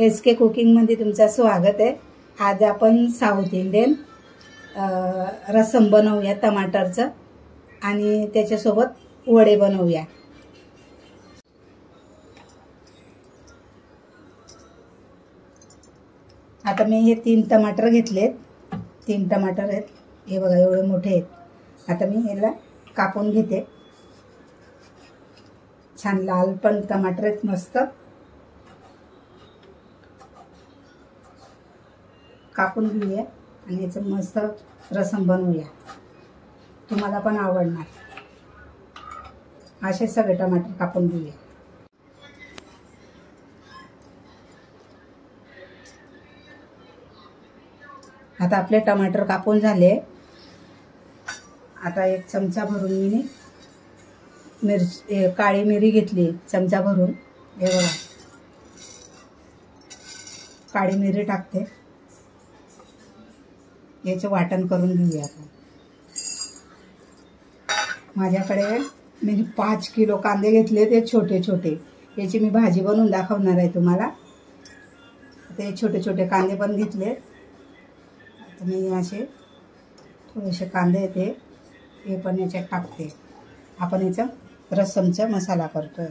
SK कुकिंगमध्ये तुमचं स्वागत आहे। आज आपण साऊथ इंडियन रसम बनवूया टमाटरचं आणि त्याच्यासोबत वडे बनवूया। आता मी हे 3 टमाटर घेतलेत। 3 टमाटर आहेत, हे बघा एवढे मोठे आहेत। आता मी याला कापून घेते। छान लाल पण टमाटर आहेत, मस्त कापून घेऊया आणि याचं मस्त रसम बनवूया। तुम्हाला पण आवडणार। असे सगळे टमाटर कापून घेऊया। आता आपले टमाटर कापून झाले। आता 1 चमचा भरून मी मिरची काळी मिरी घेतली, चमचा भरून। हे बघा काळी मिरी टाकते। याचे वाटण करून घेऊया आपण। माझ्याकडे मी 5 किलो कांदे घेतले, ते छोटे छोटे। याची मी भाजी बनवून दाखवणार आहे तुम्हाला। ते छोटे छोटे कांदे पण घेतले। आता मी असे थोडेसे कांदे येते हे पण याच्यात टाकते। आपण याचा रसमचा मसाला करतोय।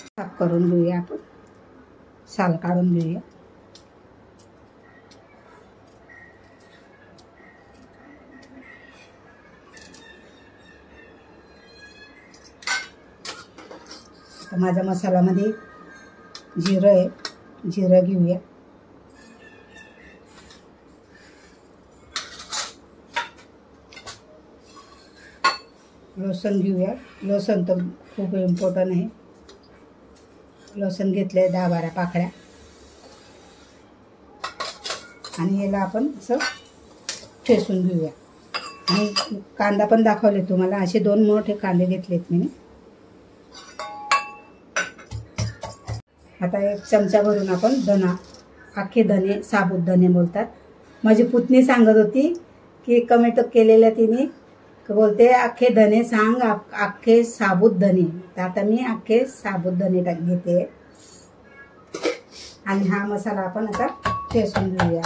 साफ करून घेऊया आपण, साल काढून घेऊया। तर माझ्या मसाल्यामध्ये जिरं आहे, जिरं घेऊया। लसूण घेऊया। लसूण तर खूप इम्पॉर्टंट आहे। लसूण घेतले 10-12 पाकळ्या आणि याला आपण असं ठेचून घेऊया। आणि कांदा पण दाखवले तुम्हाला, असे 2 मोठे कांदे घेतलेत मी। आता 1 चमचा भरून आपण धना, अख्खे धने, साबुत धने बोलतात। माझी पुतणी सांगत होती की कमेंट केलेल्या तिने, बोलते अख्खे धने सांग, अख्खे साबुत धने। तर आता मी अख्खे साबुत धने घेते आणि हा मसाला आपण आता ठेचून घेऊया।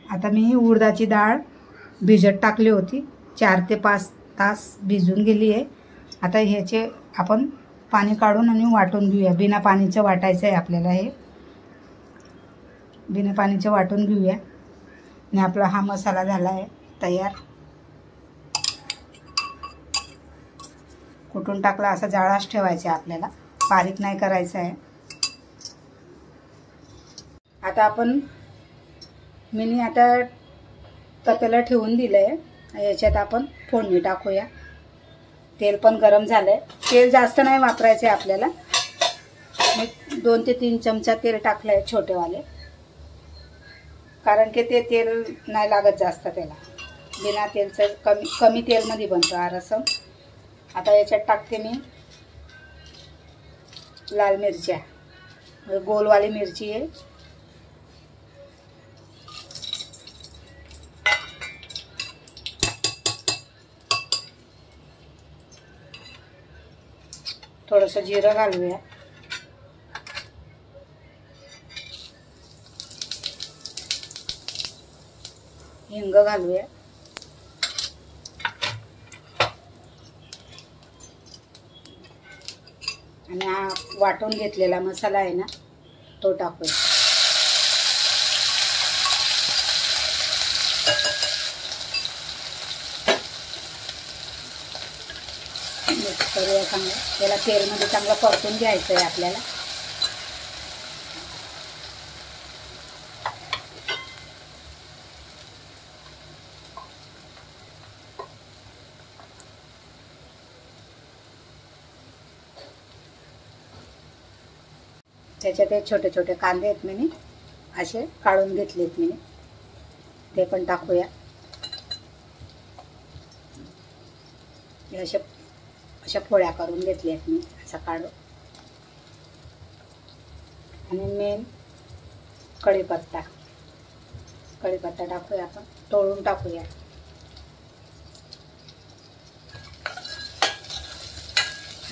आता मी उडदाची डाळ भिजत टाकली होती, 4 ते 5 तास भिजून गेली आहे। आता ह्याचे आपण पाणी काढून आणि वाटून घेऊया। बिना पाणीचं वाटायचं आहे आपल्याला, हे बिना पाणीचं वाटून घेऊया। आणि आपला हा मसाला झाला आहे तयार। कुटून टाकला असा जाळाच ठेवायचा आहे आपल्याला, बारीक नाही करायचं आहे। आता आपण मी आता तपेला ठेवून दिलंय। याच्यात आपण फोडणी टाकूया। तेल पण गरम झालंय। तेल जास्त नाही वापरायचं आहे आपल्याला। मी 2 ते 3 चमचा तेल टाकलंय, छोटेवाले, कारण की ते तेल नाही लागत जास्त त्याला। बिना तेलचं कमी तेलमध्ये बनतो हा रसम। आता याच्यात टाकते मी लाल मिरच्या, गोलवाली मिरची आहे। थोडंसं जिरं घालूया। हिंग घालूया। आणि हा वाटून घेतलेला मसाला आहे ना, तो टाकूया। मिक्स करूया चांगलं। त्याला तेलमध्ये चांगलं परतून घ्यायचं आहे आपल्याला। त्याच्यात एक छोटे छोटे कांदे आहेत, मी असे काढून घेतलेत मी, ते पण टाकूया। अशा फोड्या करून घेतल्यात मी, असं काढून। आणि मेन कढीपत्ता टाकूया आपण, तळून टाकूया।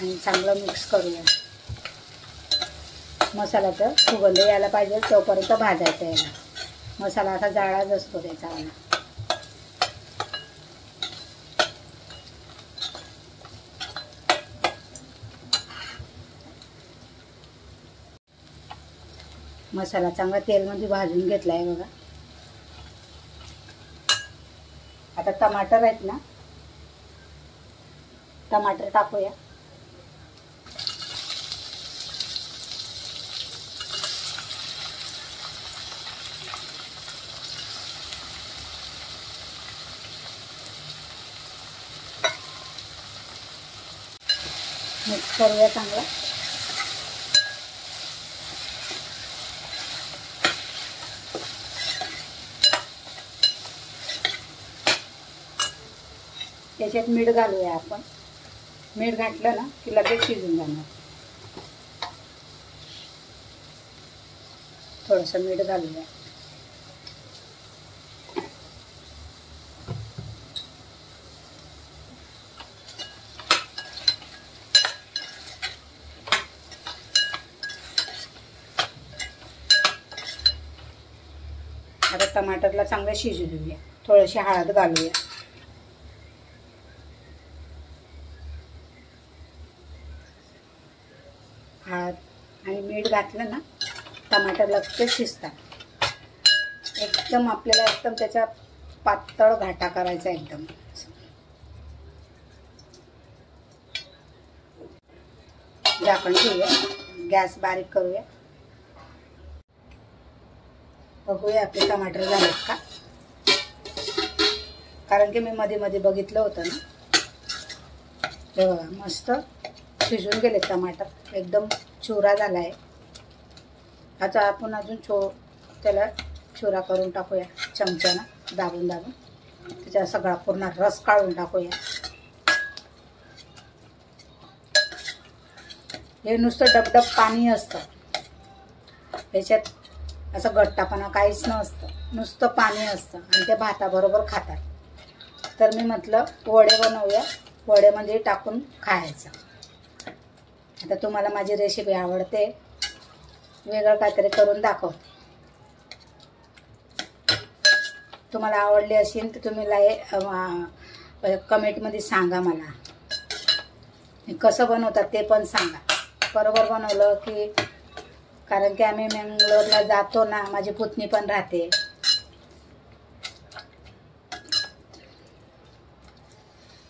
आणि चांगलं मिक्स करूया. मसाल्याचं सुगंध यायला पाहिजे तोपर्यंत भाजायचं याला. मसाला असा जाळाच असतो त्याचा वाला. मसाला चांगला तेलमध्ये भाजून घेतला आहे बघा. आता टमाटर आहेत ना, टमाटर टाकूया. मिक्स करूया चांगलं. त्याच्यात मीठ घालूया आपण. मीठ घातलं ना की लगेच शिजून जाणार. थोडंसं मीठ घालूया. आता टमाटरला चांगलं शिजू देऊया. थोडीशी हळद घालूया. हळद आणि मीठ घातलं ना टमाटर लगेच शिजतात. एकदम आपल्याला एकदम त्याचा पातळ घाटा करायचा एकदम. झाकण ठेवूया. गॅस बारीक करूया. बघूया आपले टमाटर झालेत का, कारण की मी मध्ये मध्ये बघितलं होतं ना. हे बघा मस्त शिजून गेले टमाटर. एकदम चुरा झाला आहे. आता आपण अजून त्याला चुरा करून टाकूया चमच्यानं दाबून दाबून. त्याचा सगळा पूर्ण रस काढून टाकूया. हे नुसतं डबडब पाणी असतं. याच्यात असं गट्टापणा काहीच नसतं. नुसतं पाणी असतं आणि ते भाताबरोबर खातात. तर मी म्हटलं वडे बनवूया. वड्यामध्ये टाकून खायचं. आता तुम्हाला माझी रेसिपी आवडते, वेगळं काहीतरी करून दाखवते. तुम्हाला आवडली असेल तर तुम्ही कमेंटमध्ये सांगा मला. कसं बनवतात ते पण सांगा. बरोबर बनवलं की, कारण की आम्ही मंगळूरला जातो ना, माझी पुतणी पण राहते.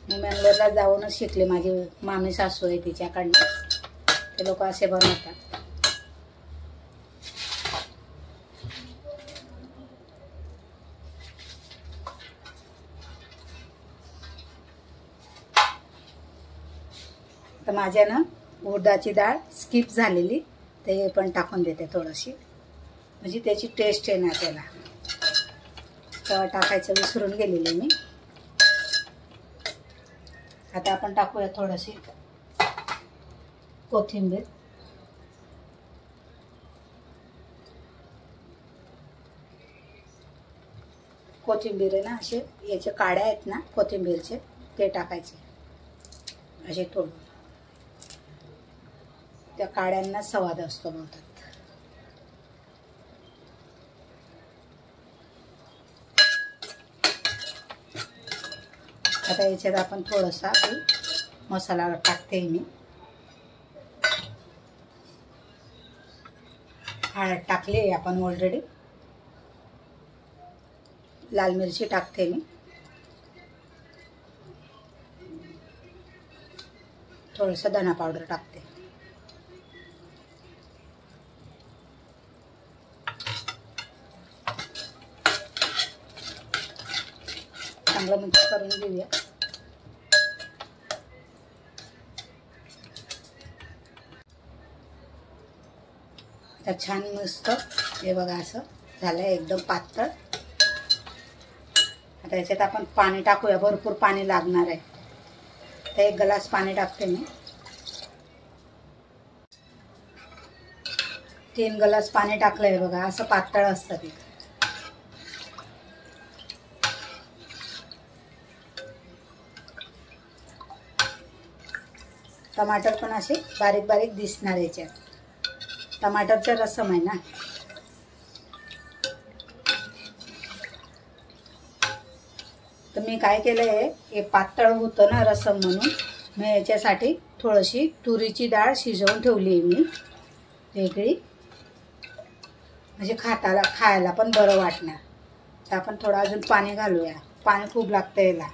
मी मंगळूरला जाऊनच शिकले. माझी मामी सासू आहे तिच्याकडनं. ते लोक असे बनवतात. तर माझ्यानं उडदाची डाळ स्किप झालेली, ते पण टाकून देते थोडीशी, म्हणजे त्याची टेस्ट येणार त्याला. तर टाकायचं विसरून गेलेले मी. आता आपण टाकूया थोडीशी कोथिंबीर. कोथिंबीर आहे ना, असे याचे काड्या आहेत ना कोथिंबीरचे, ते टाकायचे असे तोडून. त्या काड्यांना स्वाद असतो बोलतात. आता याच्यात आपण थोडासा मसाला टाकते मी. हळद टाकली आहे आपण ऑलरेडी. लाल मिरची टाकते मी. थोडंसं धना पावडर टाकते. चांगलं मिक्स करून घेऊया. आता छान मस्त हे बघा असं झालं एकदम पातळ. आता याच्यात आपण पाणी टाकूया. भरपूर पाणी लागणार आहे. तर 1 ग्लास पाणी टाकते मी. 3 ग्लास पाणी टाकलंय बघा. असं पातळ असतं ते. टमाटर पण असे बारीक बारीक दिसणार याच्यात, टमाटरचा रस्सम आहे ना. तर मी काय केलं आहे, हे पातळ होतं ना रस्सम म्हणून मी याच्यासाठी थोडीशी तुरीची डाळ शिजवून ठेवली आहे मी वेगळी, म्हणजे खायला पण बरं वाटणार. तर आपण थोडं अजून पाणी घालूया, पाणी खूप लागतं याला.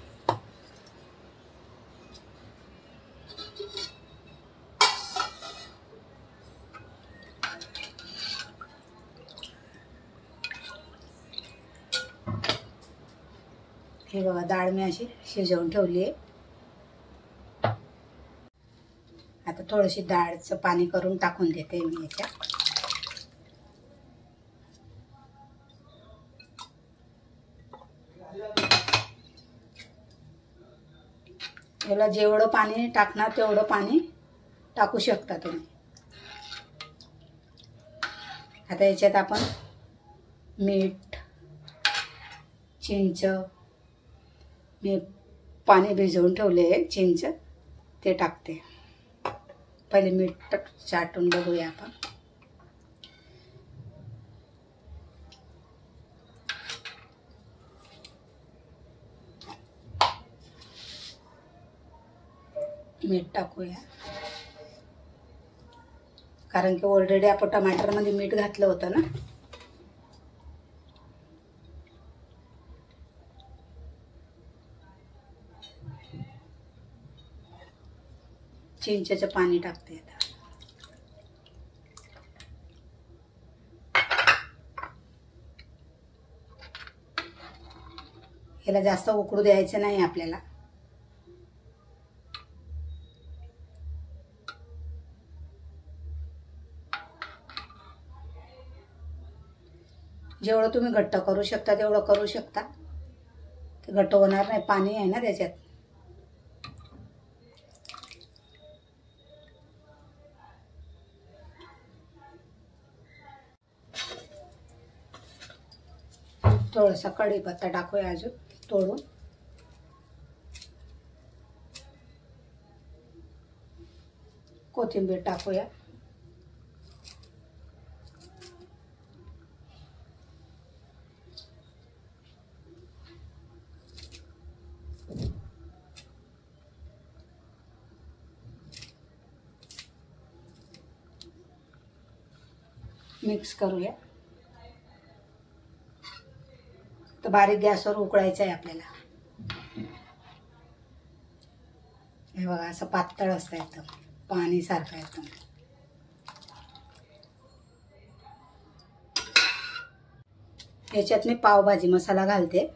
हे बघा डाळ मी अशी शिजवून ठेवली आहे. आता थोडीशी डाळचं पाणी करून टाकून देते मी याच्यात. याला जेवढं पाणी टाकणार तेवढं पाणी टाकू शकता तुम्ही. आता याच्यात आपण मीठ, चिंच, मी पाणी भिजवून ठेवले आहे चिंच, ते टाकते. पहिले मीठ चाटून बघूया आपण. मीठ टाकूया, कारण की ऑलरेडी आपण टमाटरमध्ये मीठ घातलं होतं ना. चिंचेचं पाणी टाकते आता. याला जास्त उकळू द्यायचं नाही आपल्याला. जेवढं तुम्ही घट्ट करू शकता तेवढं करू शकता, ते घट्ट होणार नाही, पाणी आहे ना त्याच्यात. थोडासा कढीपत्ता टाकूया अजून तोडून. कोथिंबीर टाकूया. मिक्स करूया. तर बारीक गॅसवर उकळायचं आहे आपल्याला. हे बघा असं पातळ असतं एकदम, पाणी सारखं एकदम. याच्यात मी पावभाजी मसाला घालते.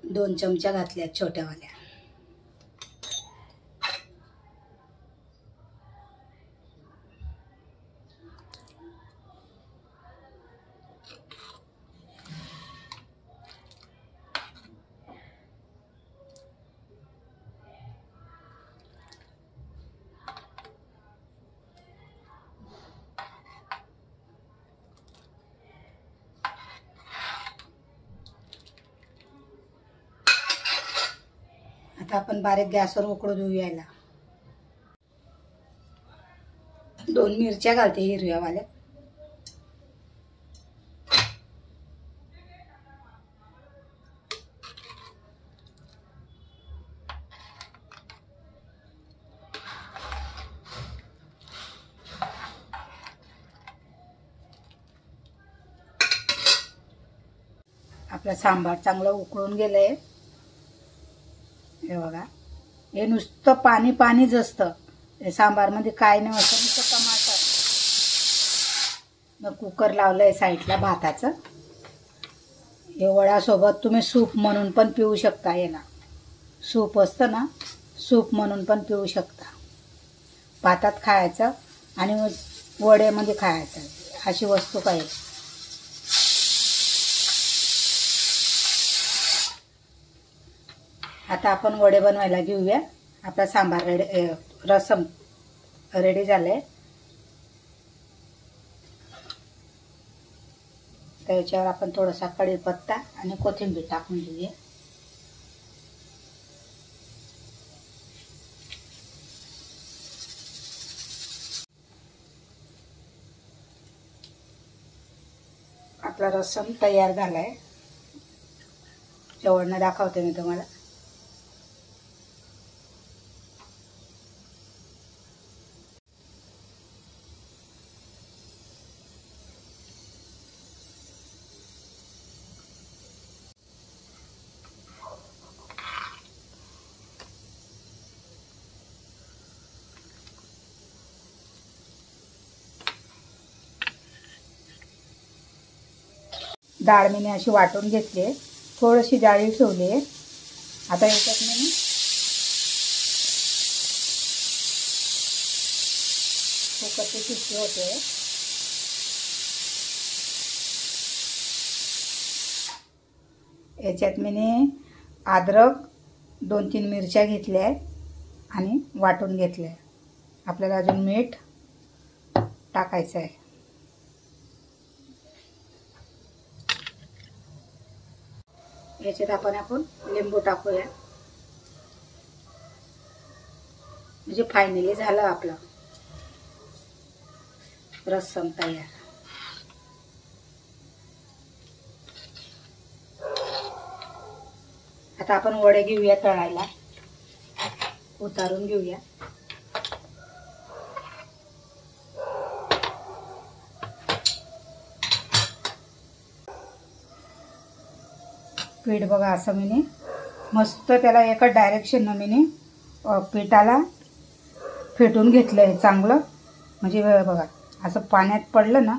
2 चमचा घातल्या छोट्यावाल्या. आता आपण बारीक गॅसवर उकळू देऊ यायला. 2 मिरच्या घालते हिरव्यावाल्या. आपला सांबार चांगलं उकळून गेलंय. हे बघा, हे नुसतं पाणी पाणीच असतं. हे सांबारमध्ये काय नाही असतं, नुसतं टमाटर. मग कुकर लावलंय साईडला भाताचं. हे वड्यासोबत तुम्ही सूप म्हणून पण पिऊ शकता. याला सूप असतं ना, सूप म्हणून पण पिऊ शकता. भातात खायचं आणि वड्यामध्ये खायचं, अशी वस्तू काय. आता आपण वडे बनवायला घेऊया. आपला सांबार रेडी, रसम रेडी झालंय. त्याच्यावर आपण थोडासा कढीपत्ता आणि कोथिंबीर टाकून घेऊया. आपला रस्सम तयार झाला आहे. जवळनं दाखवते मी तुम्हाला. डाळ मी अशी वाटून घेतली आहे. थोडीशी जाळी ठेवली आहे. आता याच्यात मी कुकरची शिट्टी होते. याच्यात मी अद्रक 2-3 मिरच्या घेतल्या आहेत आणि वाटून घेतल्या. आपल्याला अजून मीठ टाकायचं आहे. याच्यात आपण लिंबू टाकूया. म्हणजे फायनली झालं आपलं रस्सम तयार. आता आपण वडे घेऊया तळायला. उतारून घेऊया. पीठ बघा असं मी मस्त त्याला एका डायरेक्शननं मी पिठाला फेटून घेतलं आहे चांगलं. म्हणजे बघा असं पाण्यात पडलं ना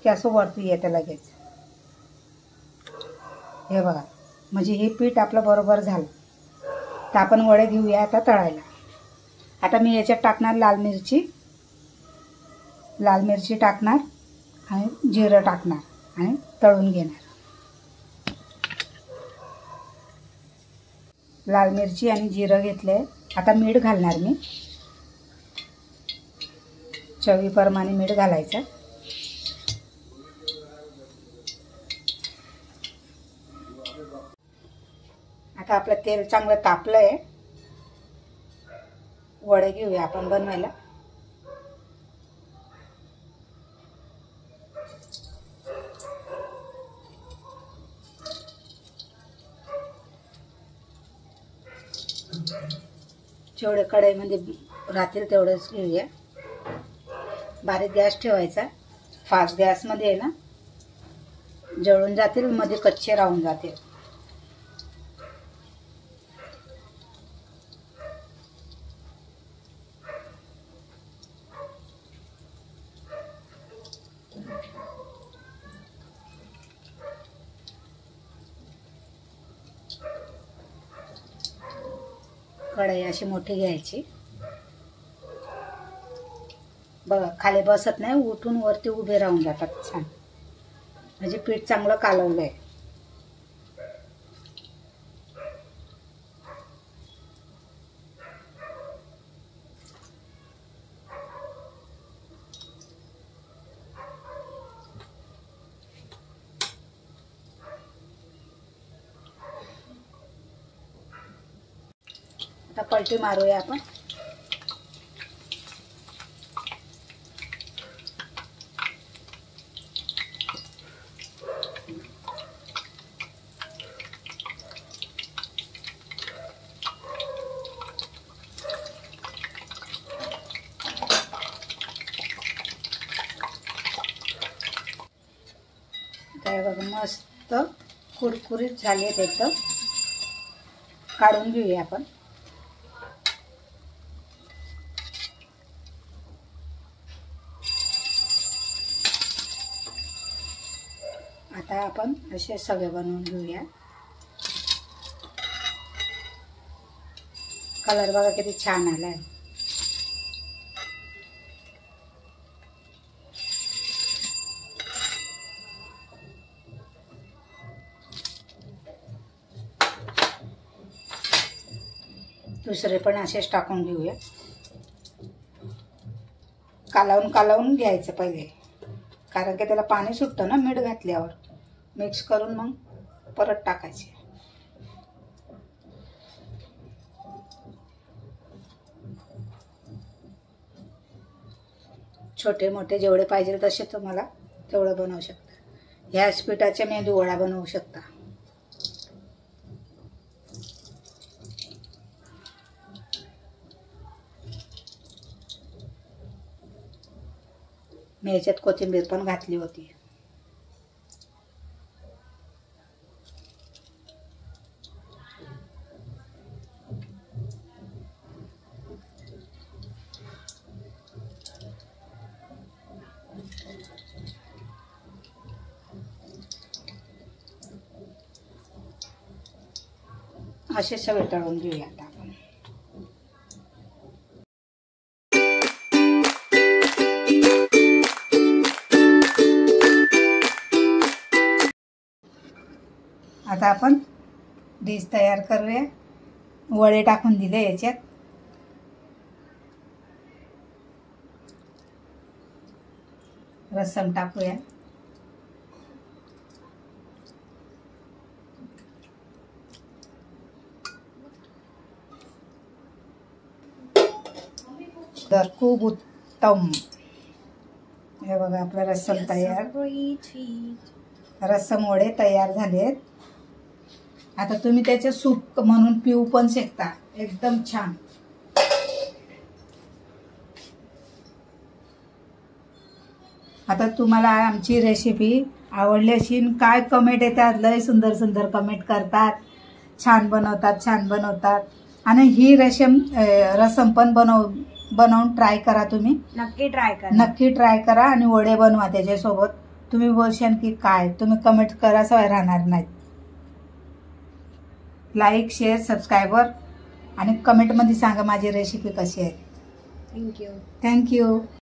की असं वरती येतं लगेच. हे बघा म्हणजे हे पीठ आपलं बरोबर झालं. तर आपण वडे घेऊया आता तळायला. आता मी याच्यात टाकणार लाल मिरची टाकणार आणि जिरं टाकणार आणि तळून घेणार. लाल मिरची आणि जिरं घेतले. आता मीठ घालणार मी. चवीप्रमाणे मीठ घालायचं. आता आपलं तेल चांगलं तापलंय. वडे घेऊया आपण बनवायला. जेवढे कढईमध्ये राहतील तेवढेच घेऊया. बारीक गॅस ठेवायचा. फास्ट गॅसमध्ये आहे ना जळून जातील, मध्ये कच्चे राहून जातील. कढई अशी मोठी घ्यायची. बघा खाली बसत नाही, उठून वरती उभे राहून जातात छान. म्हणजे पीठ चांगलं कालवलं आहे. आता पलटी मारूया आपण. बघा मस्त कुरकुरीत झालेत एकदम. काढून घेऊया आपण. आता आपण असे सगळे बनवून घेऊया. कलर बघा किती छान आलाय. दुसरे पण असेच टाकून घेऊया. कालवून घ्यायचं पहिले, कारण की त्याला पाणी सुटतं ना मीठ घातल्यावर. मिक्स करून मग परत टाकायचे. छोटे मोठे जेवढे पाहिजे तसे तुम्हाला तेवढं बनवू शकता. ह्याच पिठाचे मेदू वडा बनवू शकता. मी याच्यात कोथिंबीर पण घातली होती. असे सगळे तळून घेऊया आता आपण. आता आपण डिश तयार करूया. वडे टाकून दिले याच्यात. रस्सम टाकूया. तर खूप उत्तम. हे बघा आपला रस्सम तयार. रस्सम वडे तयार झालेत. आता तुम्ही त्याचे सूप म्हणून पिऊ पण शकता. एकदम छान. आता तुम्हाला आमची रेसिपी आवडली असेल. काय कमेंट येतात, लय सुंदर सुंदर कमेंट करतात. छान बनवतात, छान बनवतात. आणि ही रसम पण बनवून ट्राय करा. तुम्ही नक्की ट्राय करा आणि वडे बनवा त्याच्यासोबत. तुम्ही बोलशाल की काय, तुम्ही कमेंट कराशिवाय राहणार नाहीत. लाईक, शेअर, सबस्क्राईबर आणि कमेंटमध्ये सांगा माझी रेसिपी कशी आहे. थँक्यू.